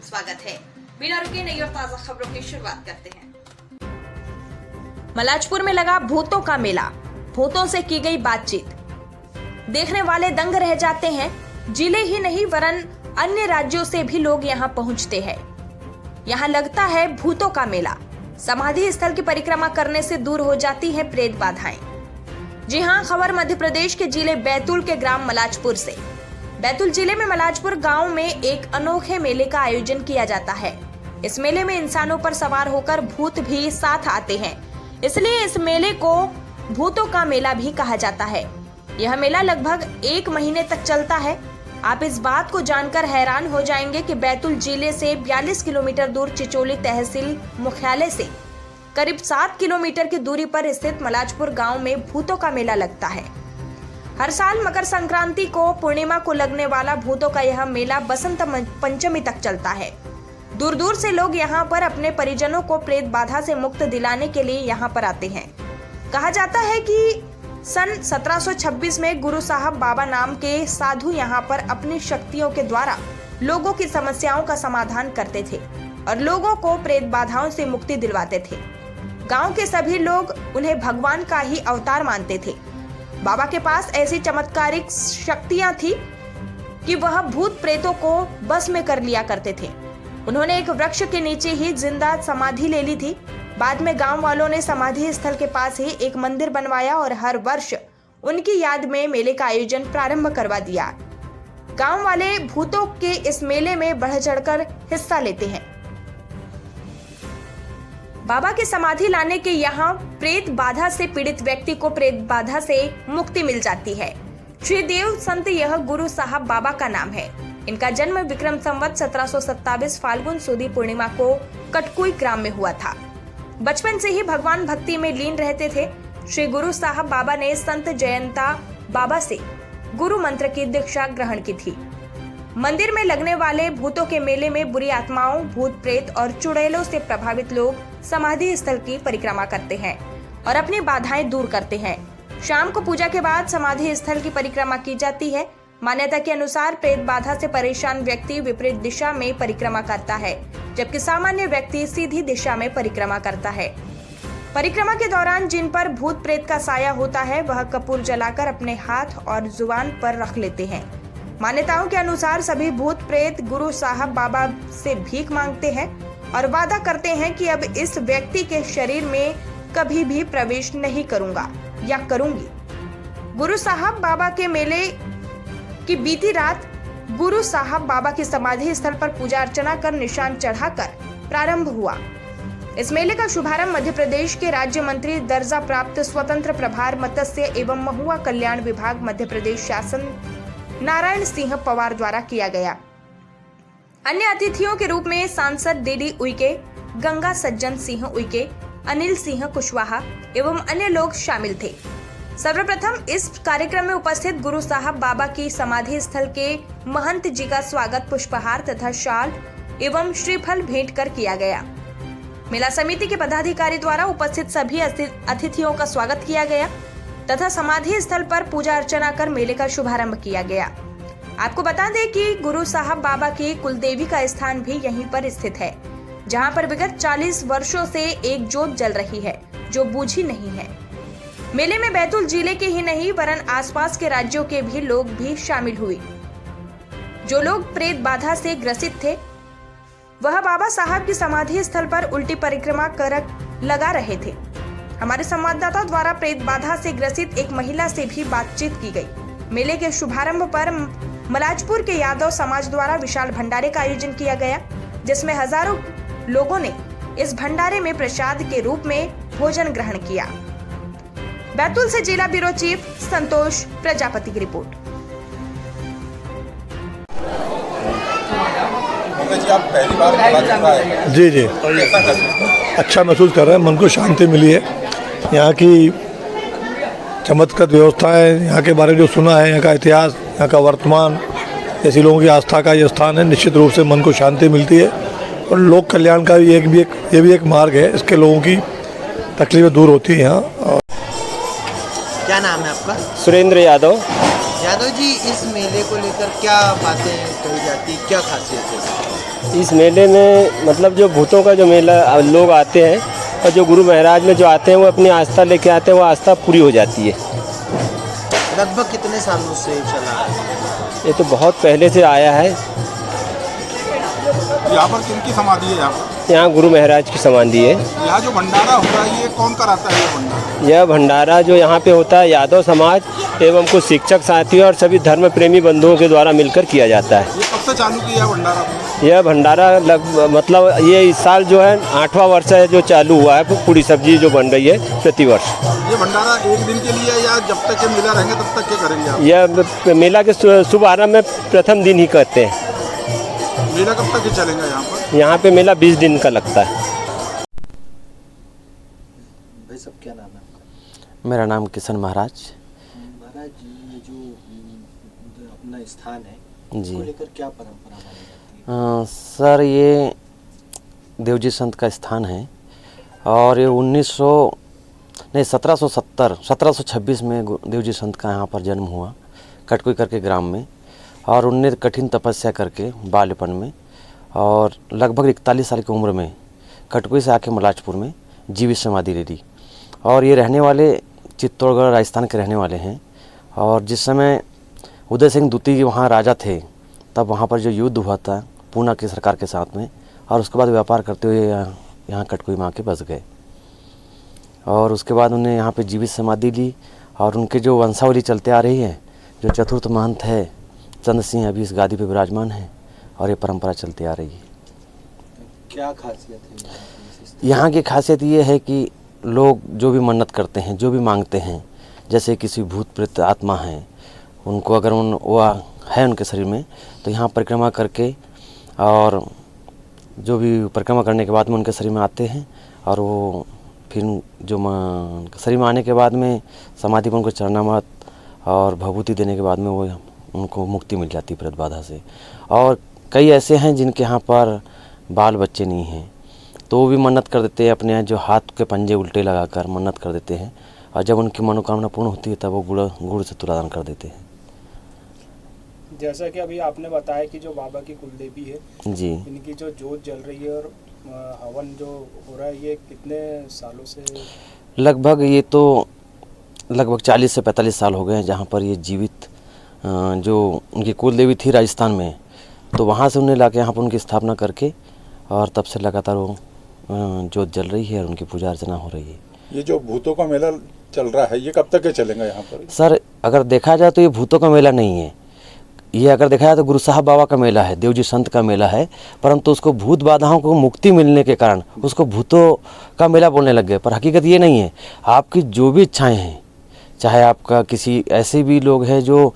स्वागत है। बिना रुके नई और ताजा खबरों की शुरुआत करते हैं। मलाजपुर में लगा भूतों का मेला, भूतों से की गई बातचीत। देखने वाले दंग रह जाते हैं। जिले ही नहीं वरन अन्य राज्यों से भी लोग यहाँ पहुँचते हैं। यहाँ लगता है भूतों का मेला। समाधि स्थल की परिक्रमा करने से दूर हो जाती है प्रेत बाधाएं। जी हाँ, खबर मध्य प्रदेश के जिले बैतूल के ग्राम मलाजपुर से। बैतूल जिले में मलाजपुर गांव में एक अनोखे मेले का आयोजन किया जाता है। इस मेले में इंसानों पर सवार होकर भूत भी साथ आते हैं, इसलिए इस मेले को भूतों का मेला भी कहा जाता है। यह मेला लगभग 1 महीने तक चलता है। आप इस बात को जानकर हैरान हो जाएंगे कि बैतूल जिले से 42 किलोमीटर दूर चिचोली तहसील मुख्यालय से करीब 7 किलोमीटर की दूरी पर स्थित मलाजपुर गांव में भूतों का मेला लगता है। हर साल मकर संक्रांति को पूर्णिमा को लगने वाला भूतों का यह मेला बसंत पंचमी तक चलता है। दूर दूर से लोग यहाँ पर अपने परिजनों को प्रेत बाधा से मुक्त दिलाने के लिए यहाँ पर आते हैं। कहा जाता है कि सन 1726 में गुरु साहब बाबा नाम के साधु यहाँ पर अपनी शक्तियों के द्वारा लोगों की समस्याओं का समाधान करते थे और लोगों को प्रेत बाधाओं से मुक्ति दिलवाते थे। गांव के सभी लोग उन्हें भगवान का ही अवतार मानते थे। बाबा के पास ऐसी चमत्कारिक शक्तियां थी कि वह भूत प्रेतों को बस में कर लिया करते थे। उन्होंने एक वृक्ष के नीचे ही जिंदा समाधि ले ली थी। बाद में गांव वालों ने समाधि स्थल के पास ही एक मंदिर बनवाया और हर वर्ष उनकी याद में मेले का आयोजन प्रारंभ करवा दिया। गांव वाले भूतों के इस मेले में बढ़ चढ़कर हिस्सा लेते हैं। बाबा की समाधि लाने के यहाँ प्रेत बाधा से पीड़ित व्यक्ति को प्रेत बाधा से मुक्ति मिल जाती है। श्री देव संत यह गुरु साहब बाबा का नाम है। इनका जन्म विक्रम संवत 1727 फाल्गुन सुदी पूर्णिमा को कटकुई ग्राम में हुआ था। बचपन से ही भगवान भक्ति में लीन रहते थे। श्री गुरु साहब बाबा ने संत जयंता बाबा से गुरु मंत्र की दीक्षा ग्रहण की थी। मंदिर में लगने वाले भूतों के मेले में बुरी आत्माओं, भूत प्रेत और चुड़ैलों से प्रभावित लोग समाधि स्थल की परिक्रमा करते हैं और अपनी बाधाएं दूर करते हैं। शाम को पूजा के बाद समाधि स्थल की परिक्रमा की जाती है। मान्यता के अनुसार प्रेत बाधा से परेशान व्यक्ति विपरीत दिशा में परिक्रमा करता है, जबकि सामान्य व्यक्ति सीधी दिशा में परिक्रमा करता है। परिक्रमा के दौरान जिन पर भूत प्रेत का साया होता है वह कपूर जलाकर अपने हाथ और जुबान पर रख लेते हैं। मान्यताओं के अनुसार सभी भूत प्रेत गुरु साहब बाबा से भीख मांगते हैं और वादा करते हैं कि अब इस व्यक्ति के शरीर में कभी भी प्रवेश नहीं करूंगा या करूंगी। गुरु साहब बाबा के मेले की बीती रात गुरु साहब बाबा की समाधि स्थल पर पूजा अर्चना कर निशान चढ़ाकर प्रारंभ हुआ। इस मेले का शुभारंभ मध्य प्रदेश के राज्य मंत्री दर्जा प्राप्त स्वतंत्र प्रभार मत्स्य एवं महुआ कल्याण विभाग मध्य प्रदेश शासन नारायण सिंह पवार द्वारा किया गया। अन्य अतिथियों के रूप में सांसद डीडी उइके, गंगा सज्जन सिंह उइके, अनिल सिंह कुशवाहा एवं अन्य लोग शामिल थे। सर्वप्रथम इस कार्यक्रम में उपस्थित गुरु साहब बाबा की समाधि स्थल के महंत जी का स्वागत पुष्पहार तथा शाल एवं श्रीफल भेंट कर किया गया। मेला समिति के पदाधिकारी द्वारा उपस्थित सभी अतिथियों का स्वागत किया गया तथा समाधि स्थल पर पूजा अर्चना कर मेले का शुभारंभ किया गया। आपको बता दें कि गुरु साहब बाबा की कुलदेवी का स्थान भी यहीं पर स्थित है, जहां पर विगत 40 वर्षों से एक जोत जल रही है जो बूझी नहीं है। मेले में बैतूल जिले के ही नहीं वरन आसपास के राज्यों के भी लोग भी शामिल हुए। जो लोग प्रेत बाधा से ग्रसित थे वह बाबा साहब की समाधि स्थल पर उल्टी परिक्रमा कर लगा रहे थे। हमारे संवाददाता द्वारा प्रेत बाधा से ग्रसित एक महिला से भी बातचीत की गई। मेले के शुभारंभ पर मलाजपुर के यादव समाज द्वारा विशाल भंडारे का आयोजन किया गया, जिसमें हजारों लोगों ने इस भंडारे में प्रसाद के रूप में भोजन ग्रहण किया। बैतूल से जिला ब्यूरो चीफ संतोष प्रजापति की रिपोर्ट। जी, आप पहली बार मलाजपुर आए? जी अच्छा महसूस कर रहे हैं। मन को शांति मिली है। यहाँ की चमत्कार व्यवस्था है, यहाँ के बारे में जो सुना है, यहाँ का इतिहास, यहाँ का वर्तमान, ऐसी लोगों की आस्था का ये स्थान है। निश्चित रूप से मन को शांति मिलती है और लोक कल्याण का ये भी एक मार्ग है। इसके लोगों की तकलीफें दूर होती है यहाँ। क्या नाम है आपका? सुरेंद्र यादव। यादव जी, इस मेले को लेकर क्या बातें कही जाती, क्या खासियत है? इस मेले में मतलब जो भूतों का जो मेला लोग आते हैं और जो गुरु महाराज में जो आते हैं वो अपनी आस्था लेके आते हैं, वो आस्था पूरी हो जाती है। लगभग कितने सालों से चला है? ये तो बहुत पहले से आया है। यहाँ पर किनकी समाधि है? यहाँ पर यहाँ गुरु महाराज की समाधि है। यहाँ जो भंडारा हो रहा है ये कौन कराता है? ये भंडारा यह भंडारा जो यहाँ पे होता है यादव समाज एवं कुछ शिक्षक साथियों और सभी धर्म प्रेमी बंधुओं के द्वारा मिलकर किया जाता है। ये कब से चालू किया है भंडारा? यह भंडारा मतलब ये इस साल जो है 8वां वर्ष है जो चालू हुआ है। पूरी सब्जी जो बन रही है प्रतिवर्ष। ये भंडारा एक दिन के लिए या जब तक ये मेला रहेंगे तब तक क्या करेंगे आप? यह मेला के शुभ आरंभ में प्रथम दिन ही करते हैं। मेला कब तक चलेगा यहाँ पर? यहाँ पे मेला 20 दिन का लगता है। भाई सब क्या नाम है आपका? मेरा नाम किशन महाराज। महाराज ये जो अपना स्थान है जी। इसको लेकर क्या परंपरा मानी जाती है? सर ये देवजी संत का स्थान है और ये 1726 में देवजी संत का यहाँ पर जन्म हुआ कटकुई करके ग्राम में। और उनने कठिन तपस्या करके बाल्यपन में और लगभग 41 साल की उम्र में कटकुई से आके मलाजपुर में जीवित समाधि ले ली। और ये रहने वाले चित्तौड़गढ़ राजस्थान के रहने वाले हैं। और जिस समय उदय सिंह द्वितीय वहाँ राजा थे तब वहाँ पर जो युद्ध हुआ था पूना की सरकार के साथ में, और उसके बाद व्यापार करते हुए यहाँ कटकुई में आके बस गए। और उसके बाद उन्हें यहाँ पे जीवित समाधि ली। और उनके जो वंशावली चलते आ रही है, जो चतुर्थ महंत है चंद्र सिंह अभी इस गादी पे विराजमान है और ये परंपरा चलती आ रही है। क्या खासियत है यहाँ की खासियत ये है कि लोग जो भी मन्नत करते हैं, जो भी मांगते हैं, जैसे किसी भूत प्रेत आत्मा है उनको अगर वो है उनके शरीर में तो यहाँ परिक्रमा करके और जो भी परिक्रमा करने के बाद में उनके शरीर में आते हैं। और वो फिर जो शरीर में आने के बाद में समाधि पर उनको चरणामृत और भभूति देने के बाद में वो उनको मुक्ति मिल जाती है प्रेत बाधा से। और कई ऐसे हैं जिनके यहाँ पर बाल बच्चे नहीं हैं तो वो भी मन्नत कर देते हैं, अपने जो हाथ के पंजे उल्टे लगाकर मन्नत कर देते हैं। और जब उनकी मनोकामना पूर्ण होती है तब वो गुड़ से तुलादान कर देते हैं। जैसा कि अभी आपने बताया कि जो बाबा की कुलदेवी है जी, इनकी जो जोत जल रही है और हवन जो हो रहा है ये कितने सालों से? लगभग ये तो लगभग 40 से 45 साल हो गए हैं जहाँ पर ये जीवित जो उनकी कुलदेवी थी राजस्थान में, तो वहाँ से उन्हें लाके यहाँ पर उनकी स्थापना करके और तब से लगातार वो जोत जल रही है और उनकी पूजा अर्चना हो रही है। ये जो भूतों का मेला चल रहा है ये कब तक के चलेगा यहाँ पर? सर अगर देखा जाए तो ये भूतों का मेला नहीं है, ये अगर देखा जाए तो गुरु साहब बाबा का मेला है, देवजी संत का मेला है। परंतु उसको भूत बाधाओं को मुक्ति मिलने के कारण उसको भूतों का मेला बोलने लग गए, पर हकीकत ये नहीं है। आपकी जो भी इच्छाएं हैं, चाहे आपका किसी ऐसे भी लोग हैं जो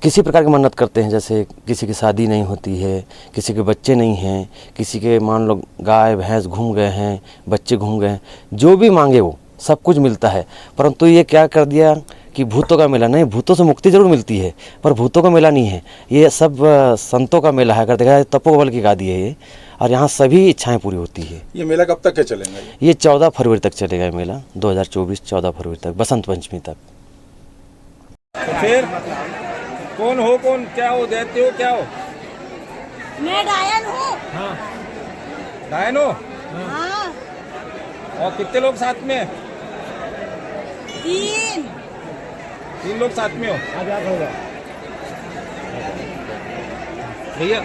किसी प्रकार की मन्नत करते हैं, जैसे किसी की शादी नहीं होती है, किसी के बच्चे नहीं हैं, किसी के मान लो गाय भैंस घूम गए हैं, बच्चे घूम गए हैं, जो भी मांगे वो सब कुछ मिलता है। परंतु ये क्या कर दिया कि भूतों का मेला नहीं, भूतों से मुक्ति जरूर मिलती है पर भूतों का मेला नहीं है, ये सब संतों का मेला है। अगर देखा जाए तपोबल की गादी है ये, और यहाँ सभी इच्छाएं पूरी होती है। ये मेला कब तक के चलेगा? ये 14 फरवरी तक चलेगा ये मेला, 2024 14 फरवरी तक, बसंत पंचमी तक। फिर कौन हो, कौन क्या हो, देते हो क्या हो? मैं डायन हूँ। हाँ डायन हो? हाँ। और कितने लोग साथ में? 3 लोग साथ में हो? भैया